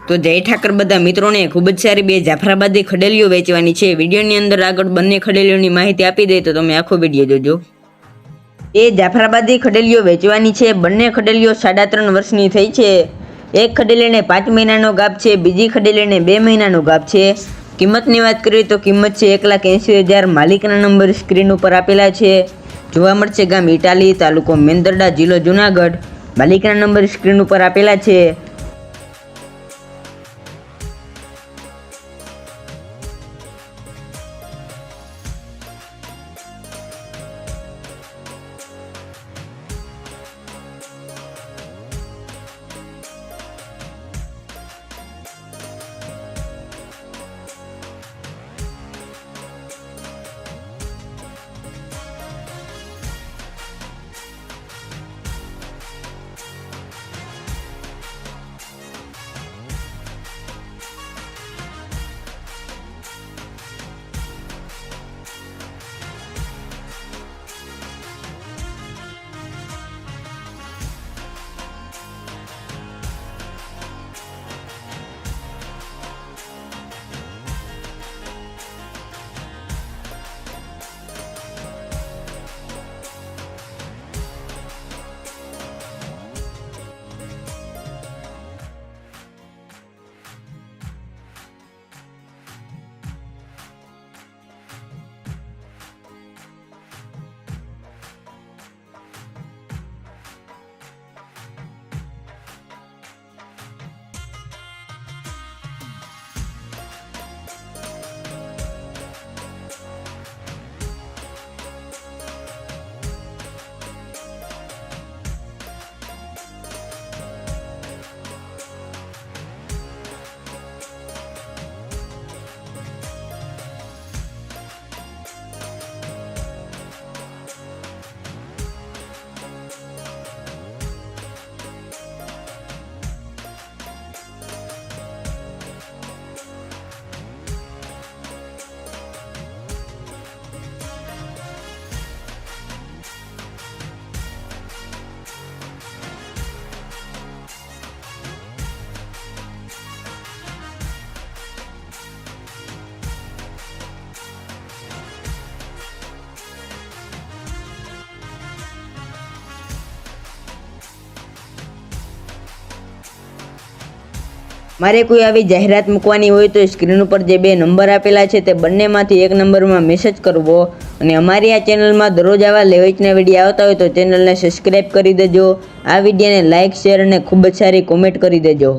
તો જય ઠાકર બધા મિત્રોને ખૂબ જ સારી બે જાફરાબાદી ખડેલીઓ વેચવાની છે। વિડીયોની અંદર આગળ બંને ખડેલીઓની માહિતી આપી દઈ તો તમે આખો વિડીયો જોજો। એ જાફરાબાદી ખડેલીઓ વેચવાની છે। બંને ખડેલીઓ 3.5 વર્ષની થઈ છે। એક ખડેલીને 5 મહિનાનો ગાભ છે, બીજી ખડેલીને 2 મહિનાનો ગાભ છે। કિંમતની વાત કરીએ તો કિંમત છે 1,80,000। માલિકના નંબર સ્ક્રીન ઉપર આપેલા છે। જોવા મળશે ગામ ઇટાલી, તાલુકો મેંદરડા, જિલ્લો જુનાગઢ। માલિકના નંબર સ્ક્રીન ઉપર આપેલા છે। મારે કોઈ આવી જાહેરાત મૂકવાની હોય તો સ્ક્રીન ઉપર જે 2 નંબર આપેલા છે તે બંનેમાંથી એક નંબરમાં મેસેજ કરવો। અને અમારી આ ચેનલમાં દરરોજ આવા લેવેચના વિડીયો આવતા હોય તો ચેનલને સબસ્ક્રાઈબ કરી દેજો। આ વિડીયોને લાઇક, શેર અને ખૂબ જ સારી કોમેન્ટ કરી દેજો।